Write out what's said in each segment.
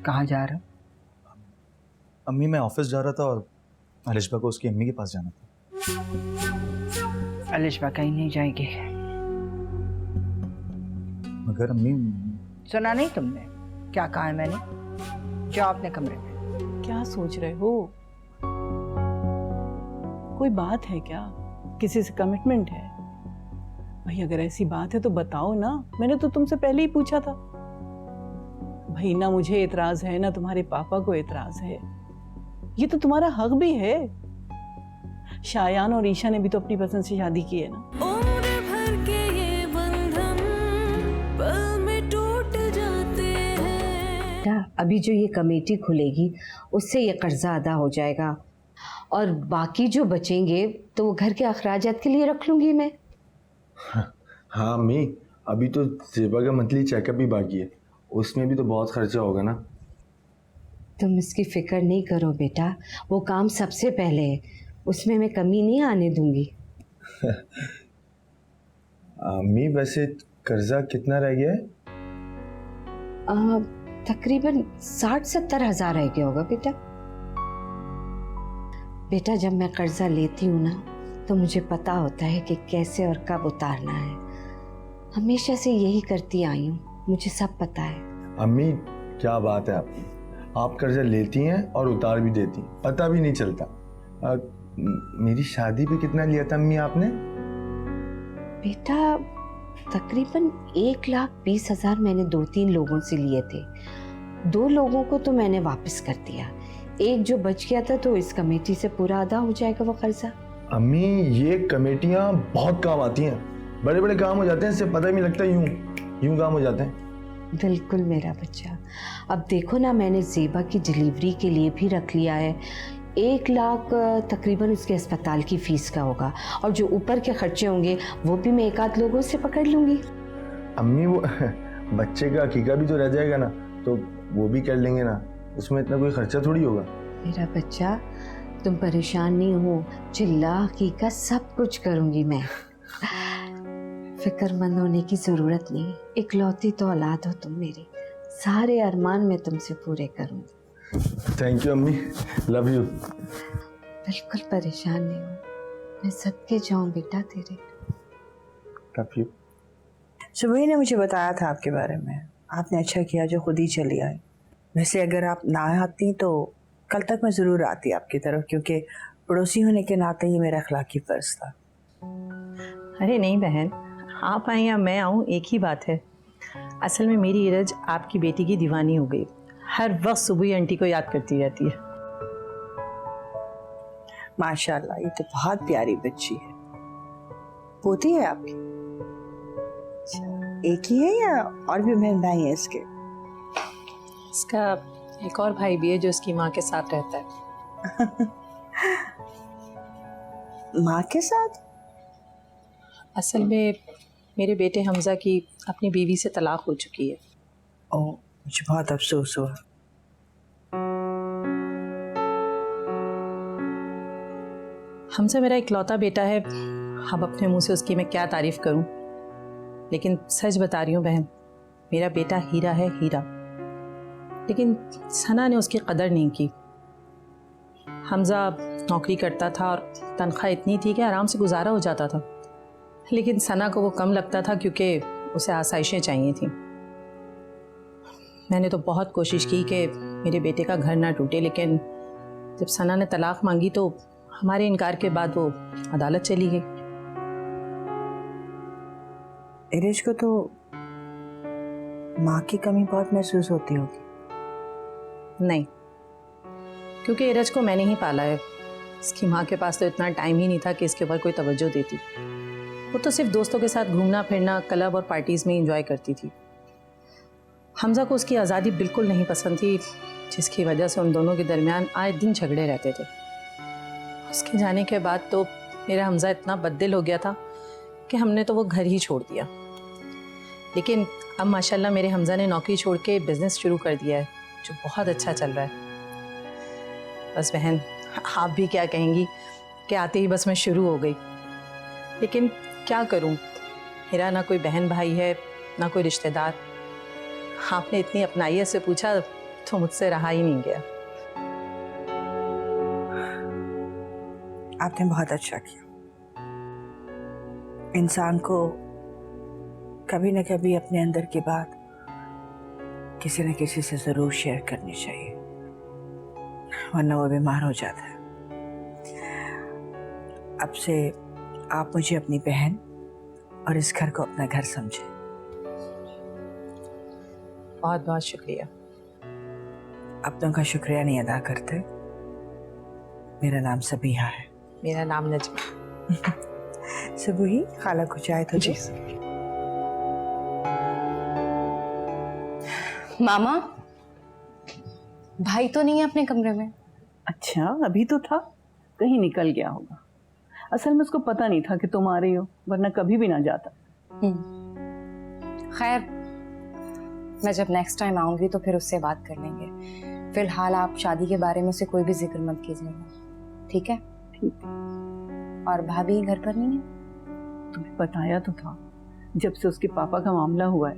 कहाँ जा रहा? अम्मी मैं ऑफिस जा रहा था और अलिशबा को उसकी अम्मी के पास जाना था। अलिशबा कहीं नहीं जाएगी। मगर अम्मी सुना नहीं तुमने क्या कहा है मैंने? जाओ अपने कमरे में। क्या सोच रहे हो? कोई बात है क्या? किसी से कमिटमेंट है? भाई अगर ऐसी बात है तो बताओ ना, मैंने तो तुमसे पहले ही पूछा था। भाई ना मुझे एतराज है ना तुम्हारे पापा को एतराज है, ये तो तुम्हारा हक भी है। शायान और ईशा ने भी तो अपनी पसंद से शादी की है ना। उम्र भर के ये बंधन पल में टूट जाते हैं। अभी जो ये कमेटी खुलेगी उससे ये कर्जा अदा हो जाएगा और बाकी जो बचेंगे तो वो घर के अखराजात के लिए रख लूंगी मैं। हाँ अम्मी, अभी तो जेबा का मंथली चेकअप भी बाकी है, उसमें भी तो बहुत खर्चा होगा ना। तुम इसकी फिक्र नहीं करो बेटा, वो काम सबसे पहले है, उसमें मैं कमी नहीं आने दूंगी। अम्मी वैसे कर्जा कितना रह गया है? तकरीबन 60-70 हज़ार रह गया होगा बेटा। बेटा जब मैं कर्जा लेती हूँ ना तो मुझे पता होता है कि कैसे और कब उतारना है। हमेशा से यही करती आई हूँ, मुझे सब पता है। अम्मी क्या बात है आपकी, आप कर्जा लेती हैं और उतार भी देती हैं, पता भी नहीं चलता। मेरी शादी पे कितना लिया था अम्मी आपने? बेटा तकरीबन 1,20,000 मैंने 2-3 लोगों से लिए थे। 2 लोगों को तो मैंने वापस कर दिया, एक जो बच गया था तो इस कमेटी से पूरा अदा हो जाएगा वो कर्जा। अम्मी ये कमेटियाँ बहुत काम आती हैं, बड़े बड़े काम हो जाते हैं, इससे पता ही नहीं लगता, यूं काम हो जाते हैं। बिल्कुल मेरा बच्चा। अब देखो ना मैंने ज़ेबा की डिलीवरी के लिए भी रख लिया है। 1 लाख तकरीबन उसके अस्पताल की फ़ीस का होगा और जो ऊपर के खर्चे होंगे वो भी मैं 1-8 लोगों से पकड़ लूँगी। अम्मी वो बच्चे का अकीका भी तो रह जाएगा ना, तो वो भी कर लेंगे ना, उसमें इतना कोई खर्चा थोड़ी होगा। मेरा बच्चा तुम परेशान नहीं हो, चिल्ला हकीका सब कुछ करूँगी मैं। फिक्रमंद होने की ज़रूरत नहीं, इकलौती तो औलाद हो तुम मेरी, सारे अरमान मैं तुमसे पूरे करूँगी। थैंक यू अम्मी, लव यू। बिल्कुल परेशान नहीं हो, मैं सदके जाऊँ बेटा तेरे। Love you. सुबह ने मुझे बताया था आपके बारे में, आपने अच्छा किया जो खुद ही चली आई। वैसे अगर आप ना आती तो कल तक मैं ज़रूर आती आपकी तरफ, क्योंकि पड़ोसी होने के नाते ही मेरा अखलाकी फ़र्ज था। अरे नहीं बहन, आप आए या मैं आऊँ एक ही बात है। असल में मेरी इरज आपकी बेटी की दीवानी हो गई, हर वक्त सुबह ही आंटी को याद करती रहती है। माशाल्लाह, ये तो बहुत प्यारी बच्ची है। पोती है आपकी? एक ही है या और भी बहन भाई हैं इसके? इसका एक और भाई भी है जो इसकी माँ के साथ रहता है। माँ के साथ? असल में मेरे बेटे हमजा की अपनी बीवी से तलाक हो चुकी है। ओह, मुझे बहुत अफसोस हुआ। हमजा मेरा इकलौता बेटा है, अब अपने मुंह से उसकी मैं क्या तारीफ करूं, लेकिन सच बता रही हूँ बहन, मेरा बेटा हीरा है, हीरा। लेकिन सना ने उसकी कदर नहीं की। हमजा नौकरी करता था और तनख्वाह इतनी थी कि आराम से गुजारा हो जाता था, लेकिन सना को वो कम लगता था क्योंकि उसे आसाइशें चाहिए थी। मैंने तो बहुत कोशिश की कि मेरे बेटे का घर ना टूटे, लेकिन जब सना ने तलाक मांगी तो हमारे इनकार के बाद वो अदालत चली गई। इरिश को तो माँ की कमी बहुत महसूस होती होगी। नहीं, क्योंकि इरज को मैंने ही पाला है। इसकी माँ के पास तो इतना टाइम ही नहीं था कि इसके ऊपर कोई तवज्जो देती। वो तो सिर्फ दोस्तों के साथ घूमना फिरना, क्लब और पार्टीज में एंजॉय करती थी। हमजा को उसकी आज़ादी बिल्कुल नहीं पसंद थी, जिसकी वजह से उन दोनों के दरमियान आए दिन झगड़े रहते थे। उसके जाने के बाद तो मेरा हमजा इतना बददिल हो गया था कि हमने तो वो घर ही छोड़ दिया। लेकिन अब माशाल्लाह मेरे हमजा ने नौकरी छोड़ के बिज़नेस शुरू कर दिया है, जो बहुत अच्छा चल रहा है। बस बहन, आप भी क्या कहेंगी कि आते ही बस मैं शुरू हो गई। लेकिन क्या करूं, मेरा ना कोई बहन भाई है, ना कोई रिश्तेदार। आपने इतनी अपनाइयत से पूछा वो मुझसे रहा ही नहीं गया। आपने बहुत अच्छा किया। इंसान को कभी न कभी अपने अंदर की बात किसी न किसी से जरूर शेयर करनी चाहिए, वरना वो बीमार हो जाता है। अब से आप मुझे अपनी बहन और इस घर को अपना घर समझें। बहुत बहुत शुक्रिया। अपनों का शुक्रिया नहीं अदा करते। मेरा नाम सबीहा है। मेरा नाम नजमा। सबूही, खाला को चाय तो जी। मामा, भाई तो नहीं है अपने कमरे में? अच्छा, अभी तो था, कहीं निकल गया होगा। असल में उसको पता नहीं था कि तुम आ रही हो, वरना कभी भी ना जाता। खैर, मैं जब नेक्स्ट टाइम आऊंगी तो फिर उससे बात कर लेंगे। फिलहाल आप शादी के बारे में उसे कोई भी जिक्र मत कीजिएगा, ठीक है? ठीक है। और भाभी घर पर नहीं है? तुम्हें बताया तो था, जब से उसके पापा का मामला हुआ है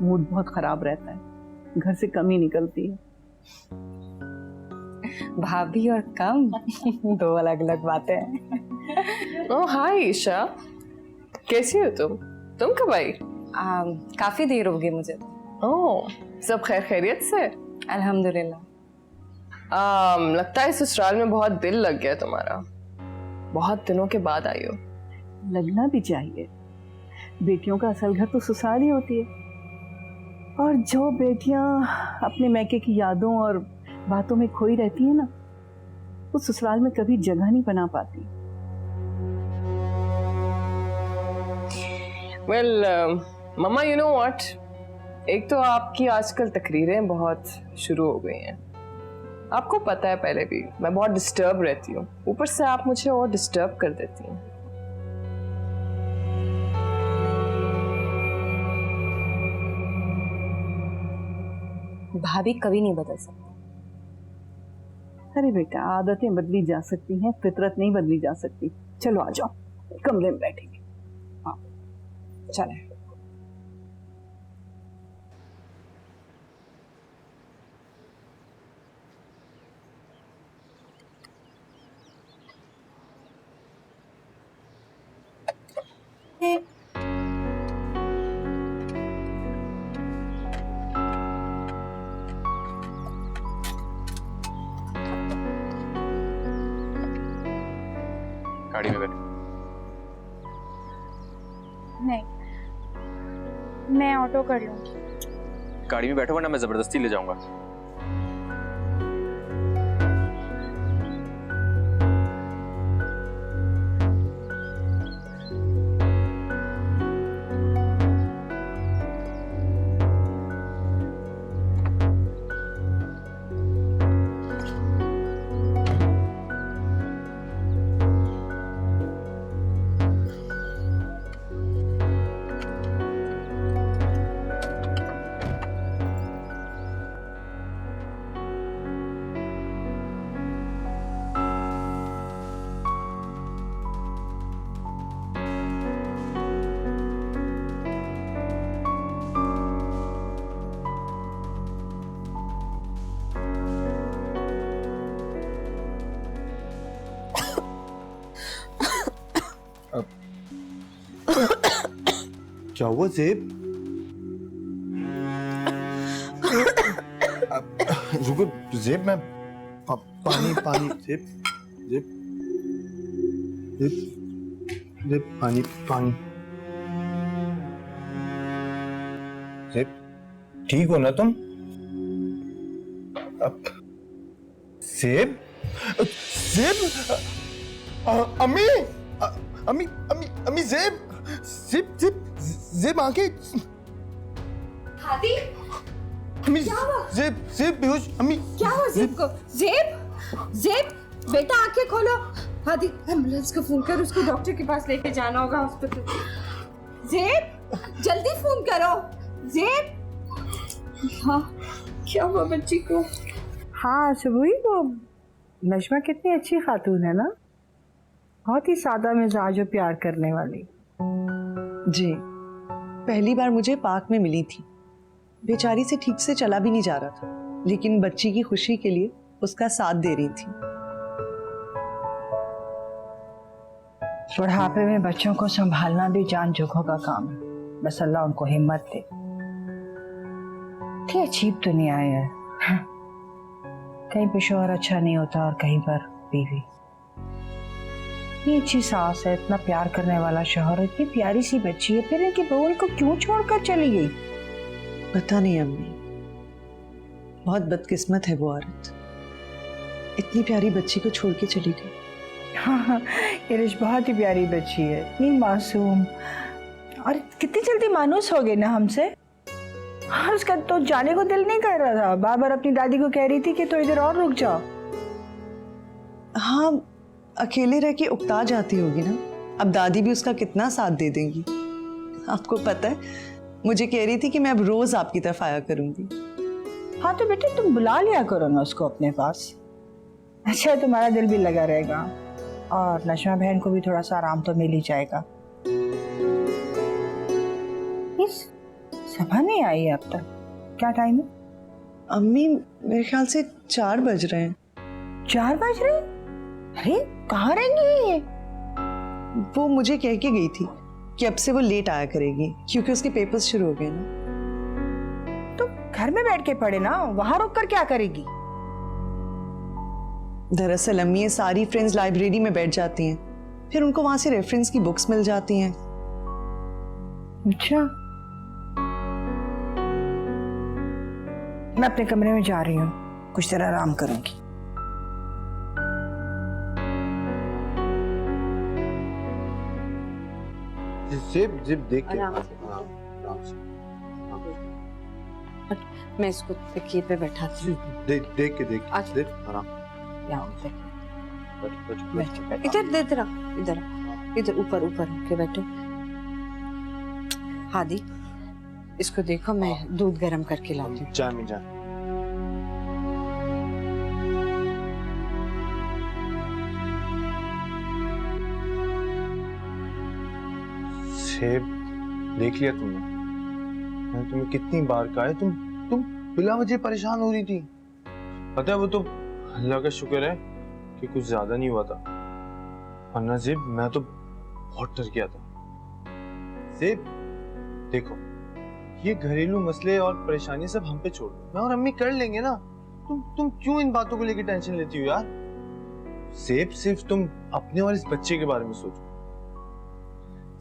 मूड बहुत खराब रहता है, घर से कम ही निकलती है। भाभी और कम दो अलग अलग बातें हैं। ओह हाय ईशा, कैसी हो तुम कब आई? काफी देर हो गई मुझे। ओह, सब खैर खैरियत से? अल्हम्दुलिल्लाह। लगता है ससुराल में बहुत दिल लग गया तुम्हारा, बहुत दिनों के बाद आई हो। लगना भी चाहिए, बेटियों का असल घर तो ससुराल ही होती है। और जो बेटियां अपने मैके की यादों और बातों में खोई रहती है ना, वो ससुराल में कभी जगह नहीं बना पाती। Well mamma, you know what, एक तो आपकी आजकल तकरीरें बहुत शुरू हो गई हैं। आपको पता है पहले भी मैं बहुत डिस्टर्ब रहती हूँ, ऊपर से आप मुझे और डिस्टर्ब कर देती हैं। भाभी कभी नहीं बदल सकती। अरे बेटा, आदतें बदली जा सकती हैं, फितरत नहीं बदली जा सकती। चलो आ जाओ, कमरे में बैठेंगे। हाँ चलें। गाड़ी में बैठ। नहीं, मैं ऑटो कर लूंगी। गाड़ी में बैठो वरना मैं जबरदस्ती ले जाऊंगा। क्या हुआ ज़ेब? रुको ज़ेब, मैं पानी ज़ेब ज़ेब ज़ेब ज़ेब पानी ज़ेब, ठीक हो ना तुम? अब ज़ेब अम्मी अम्मी अम्मी अम्मी ज़ेब ज़ेब ज़ेब ज़ेब आके हादी, अम्मी ज़ेब ज़ेब बेहोश। अम्मी क्या हुआ ज़ेब को? ज़ेब बेटा आंखें खोलो। हादी, एम्बुलेंस को फोन कर, उसको डॉक्टर के पास लेके जाना होगा हॉस्पिटल। ज़ेब जल्दी फोन करो। ज़ेब, हाँ क्या हुआ बच्ची को? हाँ सबूही, वो नजमा कितनी अच्छी खातून है ना, बहुत ही सादा मिजाज और प्यार करने वाली। जी, पहली बार मुझे पार्क में मिली थी, बेचारी से ठीक से चला भी नहीं जा रहा था। लेकिन बच्ची की खुशी के लिए उसका साथ दे रही थी। बुढ़ापे में बच्चों को संभालना भी जान जोखों का काम है। बस अल्लाह उनको हिम्मत दे। इतनी अजीब दुनिया है। कहीं पे शोहर अच्छा नहीं होता और कहीं पर बीवी। इतनी अच्छी सास है, इतना प्यार करने वाला शोहर, इतनी प्यारी सी बच्ची है, फिर इनकी बहू इनको क्यों छोड़कर चली गई? पता नहीं अम्मी, बहुत बदकिस्मत है वो औरत, इतनी प्यारी बच्ची को छोड़ के चली गई। हाँ, इरिश बहुत ही प्यारी बच्ची है, इतनी मासूम, और कितनी जल्दी मानूस हो गई ना हमसे। और उसका तो जाने को दिल नहीं कर रहा था, बार बार अपनी दादी को कह रही थी कि तो इधर और रुक जाओ। हाँ, अकेले रह के उकता जाती होगी ना। अब दादी भी उसका कितना साथ दे देंगी। आपको पता है, मुझे कह रही थी कि मैं अब रोज आपकी तरफ आया करूंगी। हाँ तो बेटे तुम बुला लिया करो ना उसको अपने पास, अच्छा तुम्हारा दिल भी लगा रहेगा और नशमा बहन को भी थोड़ा सा आराम तो मिल ही जाएगा। इस सभा नहीं आई है अब तक, क्या टाइम है? अम्मी मेरे ख्याल से 4 बज रहे हैं। 4 बज रहे? अरे कहाँ रहेंगी ये? वो मुझे कह के गई थी कि अब से वो लेट आया करेगी क्योंकि उसके पेपर्स शुरू हो गए ना। तो घर में बैठ के पढ़े ना, वहां रुक कर क्या करेगी? दरअसल अम्मी ये सारी फ्रेंड्स लाइब्रेरी में बैठ जाती हैं, फिर उनको वहां से रेफरेंस की बुक्स मिल जाती हैं। अच्छा, मैं अपने कमरे में जा रही हूँ, कुछ देर आराम करूंगी। जिप जिप देख के मैं इसको तकिए पे बैठाती हूँ। देख के आराम। इधर ऊपर होके बैठो। हादी, इसको देखो, मैं दूध गर्म करके लाती हूँ। जा मैं जा। सेब देख लिया तुमने? मैंने तुम्हें कितनी बार कहा है, तुम बिला वजह परेशान हो रही थी। पता है वो तो अल्लाह का शुक्र है कि कुछ ज्यादा नहीं हुआ था, वरना जेब मैं तो बहुत डर गया था। जेब देखो, ये घरेलू मसले और परेशानी सब हम पे छोड़ दो, मैं और अम्मी कर लेंगे ना। तुम क्यों इन बातों को लेकर टेंशन लेती हो यार? जेब सिर्फ तुम अपने और इस बच्चे के बारे में सोचो।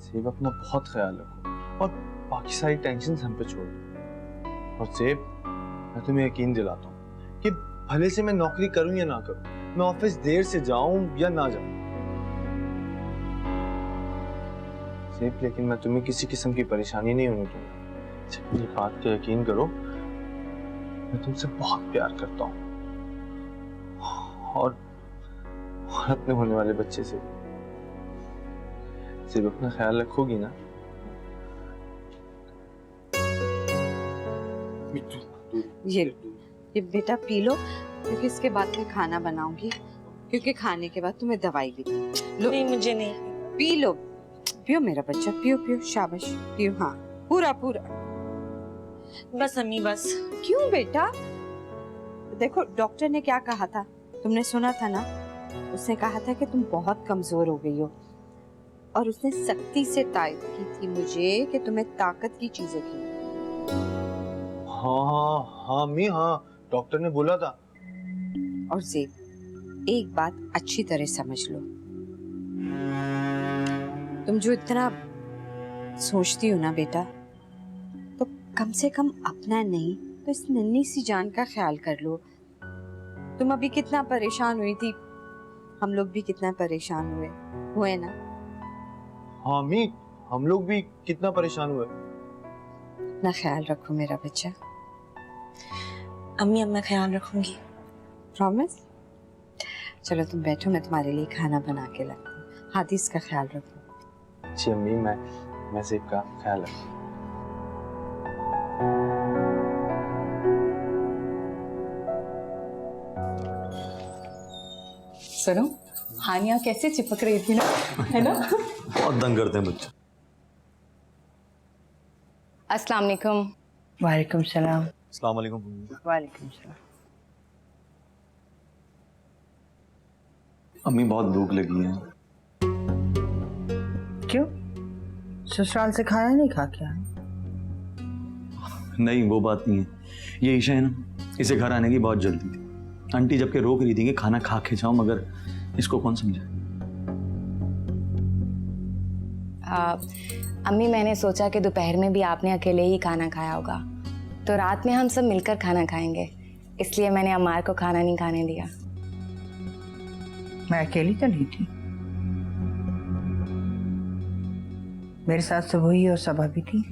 जेब अपना बहुत ख्याल रखो और बाकी सारी टेंशन हम पे छोड़ दो। और जेब मैं तुम्हें यकीन दिलाता हूँ कि भले से मैं नौकरी करूं या ना करूं, मैं ऑफिस देर से जाऊं या ना जाऊं, जेब लेकिन मैं तुम्हें किसी किस्म की परेशानी नहीं होने दूंगा। मेरी बात का यकीन करो, मैं तुमसे बहुत प्यार करता हूँ और अपने होने वाले बच्चे से। सिर्फ अपना ख्याल रखोगी ना? ये बेटा पी लो, क्योंकि इसके बाद मैं खाना बनाऊंगी, क्योंकि खाने के बाद तुम्हें दवाई भी लो। नहीं मुझे नहीं। पी लो, पियो मेरा बच्चा, पियो पियो, शाबाश पियो। हाँ पूरा। बस अम्मी बस। क्यों बेटा? देखो डॉक्टर ने क्या कहा था, तुमने सुना था ना? उसने कहा था कि तुम बहुत कमजोर हो गई हो, और उसने सख्ती से तायद की थी मुझे कि तुम्हें ताकत की चीजें खिलाओ। हाँ अम्मी, हाँ डॉक्टर ने बोला था। और ज़ेब, एक बात अच्छी तरह समझ लो, तुम जो इतना सोचती हो ना बेटा, तो कम से कम अपना नहीं तो इस नन्ही सी जान का ख्याल कर लो। तुम अभी कितना परेशान हुई थी, हम लोग भी कितना परेशान हुए ना? हाँ अम्मी, हम लोग भी कितना परेशान हुए। अपना ख्याल रखो मेरा बच्चा। अम्मी अब मैं ख्याल रखूंगी, प्रॉमिस? चलो तुम बैठो, मैं तुम्हारे लिए खाना बना के लाती हूँ। हादिस का ख्याल रखो। जी अम्मी, मैं सेब का ख्याल रखूँ। सुनो, हानिया कैसे चिपक रही थी ना, है ना? बहुत तंग करते हैं बच्चे। अस्सलाम वालेकुम। वालेकुम सलाम। अस्सलाम वालेकुम। वालेकुम सलाम। अम्मी बहुत भूख लगी है। क्यों? ससुराल से खाना नहीं खा के आए? नहीं, वो बात नहीं है। ये ईशा है ना, इसे घर आने की बहुत जल्दी थी। आंटी जबकि रोक रही थी कि खाना खा के जाओ, मगर इसको कौन समझाए। अम्मी, मैंने सोचा कि दोपहर में भी आपने अकेले ही खाना खाया होगा, तो रात में हम सब मिलकर खाना खाएंगे, इसलिए मैंने अम्मार को खाना नहीं खाने दिया। मैं अकेली तो नहीं थी, मेरे साथ सुबह और सबा भी थी।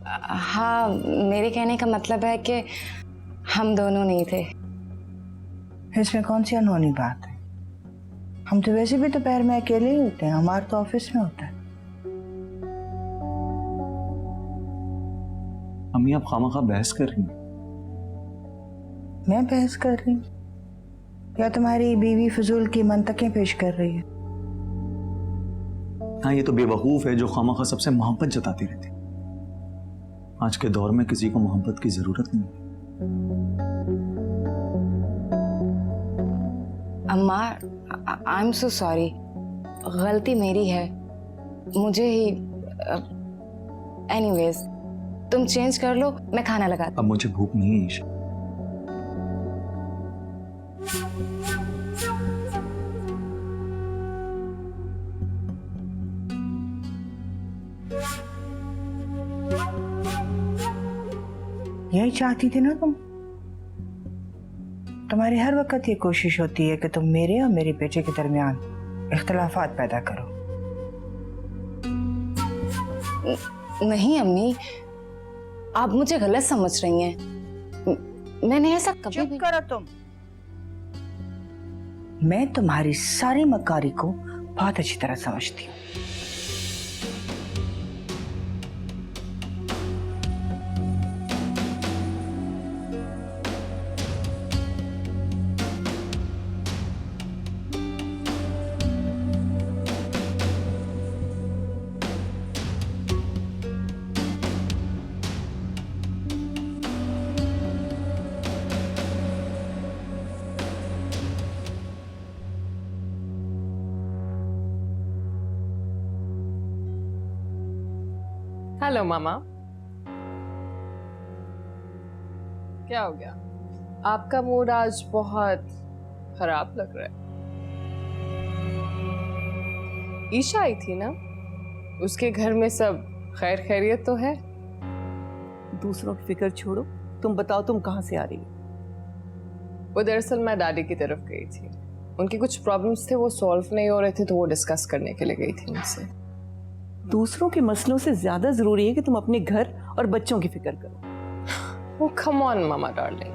हाँ, मेरे कहने का मतलब है कि हम दोनों नहीं थे। इसमें कौन सी अनहोनी बात है? हम तो वैसे भी दोपहर में अकेले ही होते हैं, हमारा तो ऑफिस में होता है। अम्मी, आप खामखा बहस कर रही हैं। मैं बहस कर रही हूँ या तुम्हारी बीवी फजूल की मंतकें पेश कर रही है? हाँ, ये तो बेवकूफ है जो खामखा सबसे मोहब्बत जताती रहती। आज के दौर में किसी को मोहब्बत की जरूरत नहीं है। अम्मा, आई एम सो सॉरी, गलती मेरी है, मुझे ही। एनीवेज, तुम चेंज कर लो, मैं खाना लगाती। अब मुझे भूख नहीं है ईशा। यही चाहती थी ना तुम? तुम्हारी हर वक्त ये कोशिश होती है कि तुम मेरे और मेरे बेटे के दरमियान इख्तिलाफात पैदा करो। नहीं अम्मी, आप मुझे गलत समझ रही हैं। मैंने ऐसा कभी भी... करो तुम। मैं तुम्हारी सारी मकारी को बहुत अच्छी तरह समझती हूँ। हेलो मामा, क्या हो गया? आपका मूड आज बहुत खराब लग रहा है। ईशा आई थी ना, उसके घर में सब खैर खैरियत तो है? दूसरों की फिक्र छोड़ो, तुम बताओ तुम कहाँ से आ रही हो? वो दरअसल मैं दादी की तरफ गई थी, उनके कुछ प्रॉब्लम्स थे, वो सॉल्व नहीं हो रहे थे, तो वो डिस्कस करने के लिए गई थी उनसे। दूसरों के मसलों से ज्यादा जरूरी है कि तुम अपने घर और बच्चों की फिक्र करो। वो कम ऑन मामा डार्लिंग,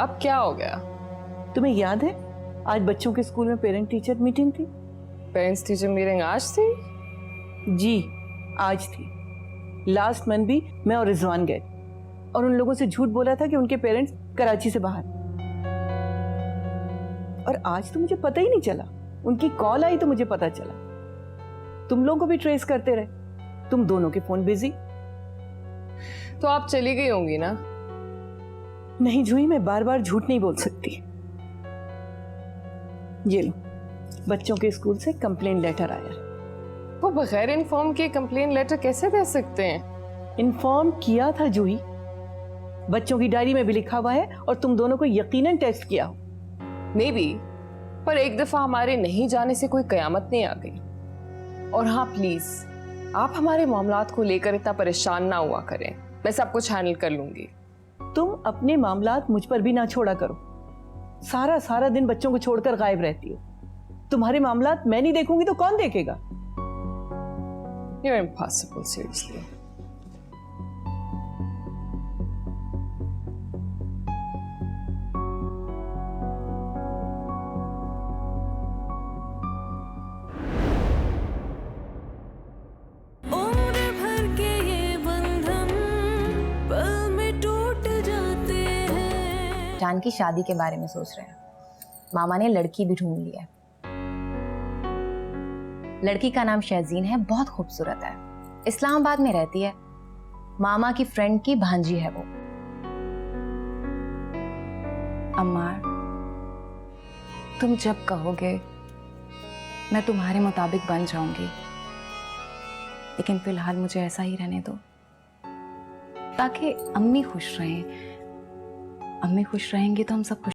अब क्या हो गया? तुम्हें याद है आज बच्चों के स्कूल में पेरेंट टीचर मीटिंग थी? पेरेंट्स टीचर मीटिंग आज थी? जी, आज थी। लास्ट मंथ भी मैं और रिजवान गए और उन लोगों से झूठ बोला था कि उनके पेरेंट्स कराची से बाहर, और आज तो मुझे पता ही नहीं चला। उनकी कॉल आई तो मुझे पता चला। तुम लोगों को भी ट्रेस करते रहे, तुम दोनों के फोन बिजी। तो आप चली गई होंगी ना? नहीं जूही, मैं बार बार झूठ नहीं बोल सकती। ये लो, बच्चों के स्कूल से कंप्लेंट लेटर आया। वो बगैर इन्फॉर्म किए कंप्लेंट लेटर कैसे दे सकते हैं? इन्फॉर्म किया था जूही, बच्चों की डायरी में भी लिखा हुआ है और तुम दोनों को यकीनन टेस्ट किया हो। मे बी, पर एक दफा हमारे नहीं जाने से कोई कयामत नहीं आ गई। और हाँ प्लीज, आप हमारे मामलात को लेकर इतना परेशान ना हुआ करें, मैं सब कुछ हैंडल कर लूंगी। तुम अपने मामलात मुझ पर भी ना छोड़ा करो। सारा सारा दिन बच्चों को छोड़कर गायब रहती हो। तुम्हारे मामलात मैं नहीं देखूंगी तो कौन देखेगा? You're impossible, seriously. उम्र भर के ये बंधन पल में टूट जाते हैं। जान की शादी के बारे में सोच रहे हैं। मामा ने लड़की भी ढूंढ ली है। लड़की का नाम शहजीन है, बहुत खूबसूरत है, इस्लामाबाद में रहती है। मामा की फ्रेंड की भांजी है वो। अम्मा, तुम जब कहोगे मैं तुम्हारे मुताबिक बन जाऊंगी, लेकिन फिलहाल मुझे ऐसा ही रहने दो ताकि अम्मी खुश रहें। अम्मी खुश रहेंगी तो हम सब खुश